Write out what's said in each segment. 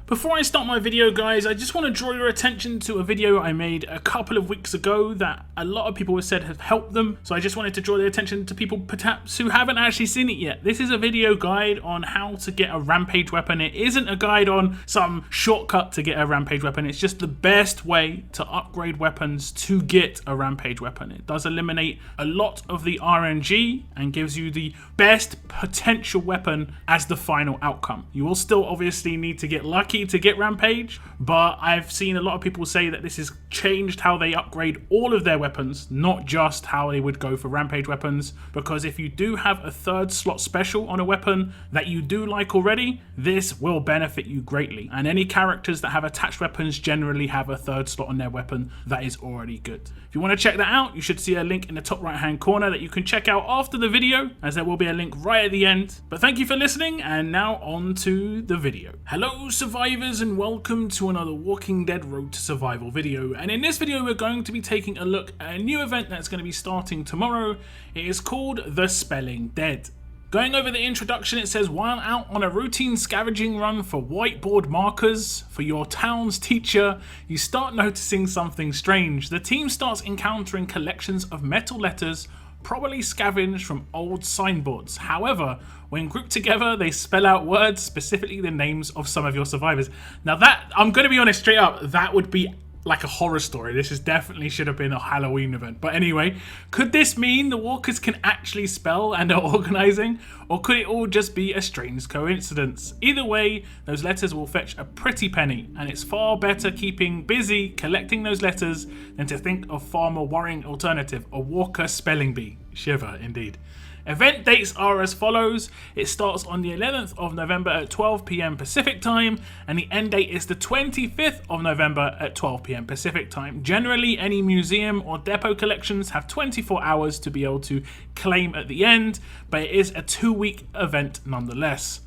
Before I start my video, guys, I just want to draw your attention to a video I made a couple of weeks ago that a lot of people have said have helped them. So I just wanted to draw their attention to people perhaps who haven't actually seen it yet. This is a video guide on how to get a rampage weapon. It isn't a guide on some shortcut to get a rampage weapon. It's just the best way to upgrade weapons to get a rampage weapon. It does eliminate a lot of the RNG and gives you the best potential weapon as the final outcome. You will still obviously need to get lucky to get rampage, but I've seen a lot of people say that this has changed how they upgrade all of their weapons, not just how they would go for rampage weapons, because if you do have a third slot special on a weapon that you do like already, this will benefit you greatly. And any characters that have attached weapons generally have a third slot on their weapon that is already good. If you want to check that out, you should see a link in the top right hand corner that you can check out after the video, as there will be a link right at the end. But thank you for listening, and now on to the video. Hello survivors, and welcome to another Walking Dead Road to Survival video. And in this video we're going to be taking a look at a new event that's going to be starting tomorrow. It is called the Spelling Dead. Going over the introduction, it says, while out on a routine scavenging run for whiteboard markers for your town's teacher, you start noticing something strange. The team starts encountering collections of metal letters, probably scavenged from old signboards. However, when grouped together, they spell out words, specifically the names of some of your survivors. Now that, I'm going to be honest straight up, that would be like a horror story. This is definitely should have been a Halloween event. But anyway, could this mean the walkers can actually spell and are organizing? Or could it all just be a strange coincidence? Either way, those letters will fetch a pretty penny, and it's far better keeping busy collecting those letters than to think of far more worrying alternative, a walker spelling bee. Shiver indeed. Event dates are as follows. It starts on the 11th of November at 12 PM Pacific time, and the end date is the 25th of November at 12 PM Pacific time. Generally, any museum or depot collections have 24 hours to be able to claim at the end, but it is a 2-week event nonetheless.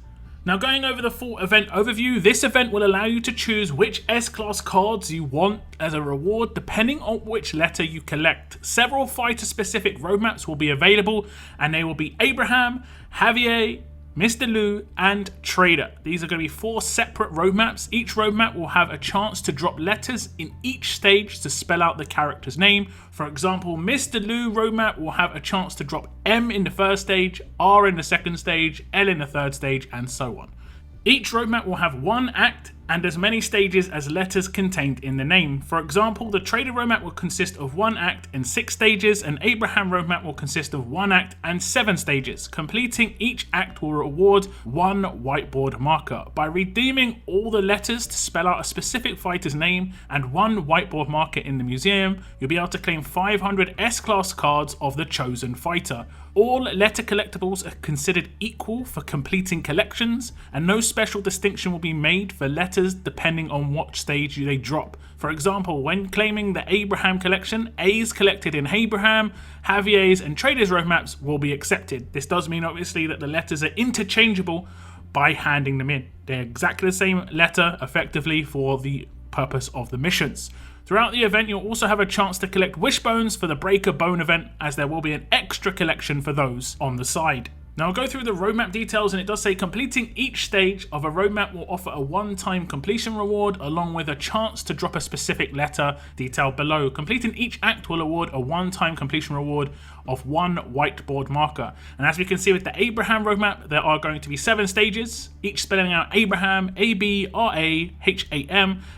Now, going over the full event overview, this event will allow you to choose which S-Class cards you want as a reward depending on which letter you collect. Several fighter-specific roadmaps will be available, and they will be Abraham, Javier, Mr. Lou, and Trader. These are going to be 4 separate roadmaps. Each roadmap will have a chance to drop letters in each stage to spell out the character's name. For example, Mr. Lou roadmap will have a chance to drop M in the first stage, R in the second stage, L in the third stage, and so on. Each roadmap will have 1 act and as many stages as letters contained in the name. For example, the Trader roadmap will consist of 1 act and 6 stages, and Abraham roadmap will consist of 1 act and 7 stages. Completing each act will reward 1 whiteboard marker. By redeeming all the letters to spell out a specific fighter's name and 1 whiteboard marker in the museum, you'll be able to claim 500 S-Class cards of the chosen fighter. All letter collectibles are considered equal for completing collections, and no special distinction will be made for letters depending on what stage they drop. For example, when claiming the Abraham collection, A's collected in Abraham, Javier's and Trader's roadmaps will be accepted. This does mean obviously that the letters are interchangeable by handing them in. They're exactly the same letter effectively for the purpose of the missions. Throughout the event, you'll also have a chance to collect wishbones for the Breaker Bone event, as there will be an extra collection for those on the side. Now I'll go through the roadmap details, and it does say completing each stage of a roadmap will offer a one-time completion reward along with a chance to drop a specific letter detailed below. Completing each act will award a one-time completion reward of 1 whiteboard marker. And as we can see with the Abraham roadmap, there are going to be 7 stages, each spelling out Abraham, A-B-R-A-H-A-M,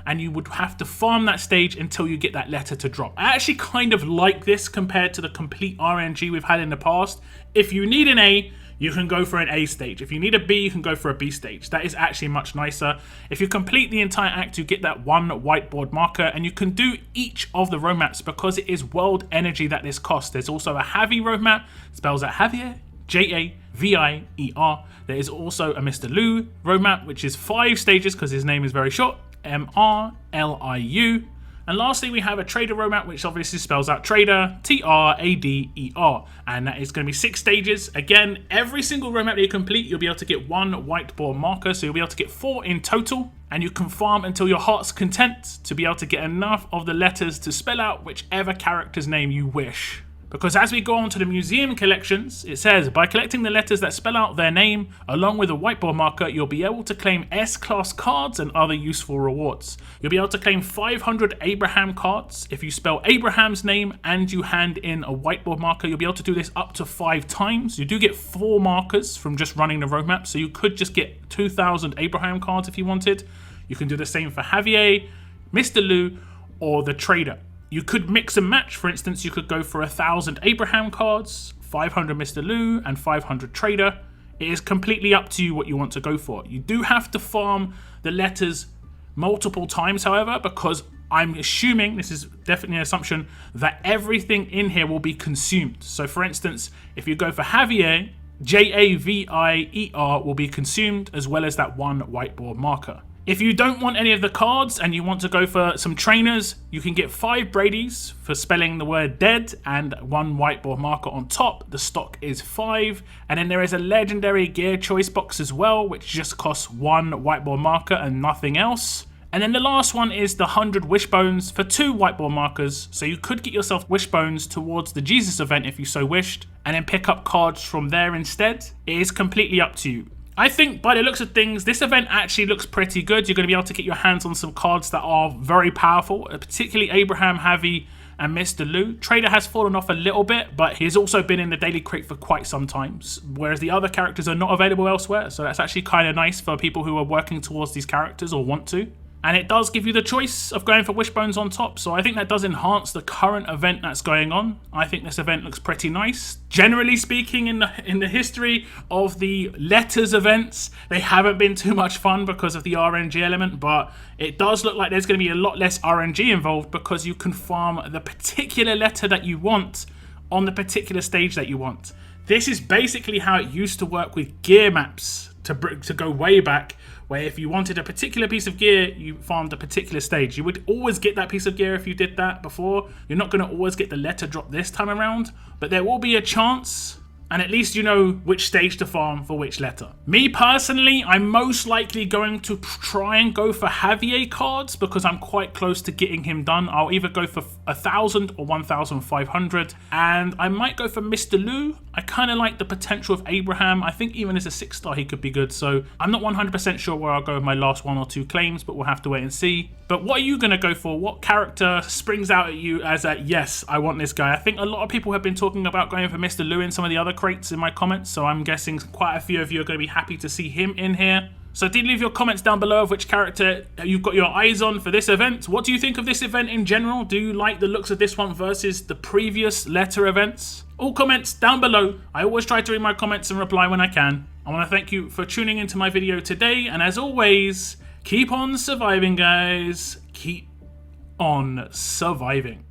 and you would have to farm that stage until you get that letter to drop. I actually kind of like this compared to the complete RNG we've had in the past. If you need an A, you can go for an A stage. If you need a B, you can go for a B stage. That is actually much nicer. If you complete the entire act, you get that 1 whiteboard marker, and you can do each of the roadmaps because it is world energy that this costs. There's also a Javi roadmap, spells out Javier, Javier. There is also a Mr. Lou roadmap, which is 5 stages because his name is very short, Mrliu. And lastly, we have a Trader roadmap, which obviously spells out Trader, Trader, and that is going to be 6 stages. Again, every single roadmap that you complete, you'll be able to get 1 whiteboard marker, so you'll be able to get 4 in total, and you can farm until your heart's content to be able to get enough of the letters to spell out whichever character's name you wish. Because as we go on to the museum collections, it says, by collecting the letters that spell out their name, along with a whiteboard marker, you'll be able to claim S-class cards and other useful rewards. You'll be able to claim 500 Abraham cards. If you spell Abraham's name and you hand in a whiteboard marker, you'll be able to do this up to 5 times. You do get 4 markers from just running the roadmap, so you could just get 2,000 Abraham cards if you wanted. You can do the same for Javier, Mr. Lou, or the trader. You could mix and match. For instance, you could go for 1,000 Abraham cards, 500 Mr. Lou, and 500 trader. It is completely up to you what you want to go for. You do have to farm the letters multiple times, however, because I'm assuming, this is definitely an assumption, that everything in here will be consumed. So for instance, if you go for Javier, Javier will be consumed, as well as that 1 whiteboard marker. If you don't want any of the cards and you want to go for some trainers, you can get 5 Brady's for spelling the word dead and 1 whiteboard marker on top. The stock is 5. And then there is a legendary gear choice box as well, which just costs 1 whiteboard marker and nothing else. And then the last one is the 100 wishbones for 2 whiteboard markers. So you could get yourself wishbones towards the Jesus event if you so wished, and then pick up cards from there instead. It is completely up to you. I think by the looks of things, this event actually looks pretty good. You're going to be able to get your hands on some cards that are very powerful, particularly Abraham, Javi, and Mr. Lou. Trader has fallen off a little bit, but he's also been in the daily crate for quite some time, whereas the other characters are not available elsewhere. So that's actually kind of nice for people who are working towards these characters or want to. And it does give you the choice of going for wishbones on top, so I think that does enhance the current event that's going on. I think this event looks pretty nice. Generally speaking, in the history of the letters events, they haven't been too much fun because of the RNG element, but it does look like there's going to be a lot less RNG involved because you can farm the particular letter that you want on the particular stage that you want. This is basically how it used to work with gear maps to go way back, where if you wanted a particular piece of gear, you farmed a particular stage. You would always get that piece of gear if you did that before. You're not going to always get the letter drop this time around, but there will be a chance, and at least you know which stage to farm for which letter. Me personally, I'm most likely going to try and go for Javier cards because I'm quite close to getting him done. I'll either go for 1,000 or 1,500, and I might go for Mr. Lou. I kind of like the potential of Abraham. I think even as a 6-star he could be good, so I'm not 100% sure where I'll go with my last 1 or 2 claims, but we'll have to wait and see. But what are you going to go for? What character springs out at you as a, yes, I want this guy? I think a lot of people have been talking about going for Mr. Lou in some of the other crates in my comments, so I'm guessing quite a few of you are going to be happy to see him in here. So do leave your comments down below of which character you've got your eyes on for this event. What do you think of this event in general? Do you like the looks of this one versus the previous letter events? All comments down below. I always try to read my comments and reply when I can. I want to thank you for tuning into my video today, and as always, keep on surviving, guys. Keep on surviving.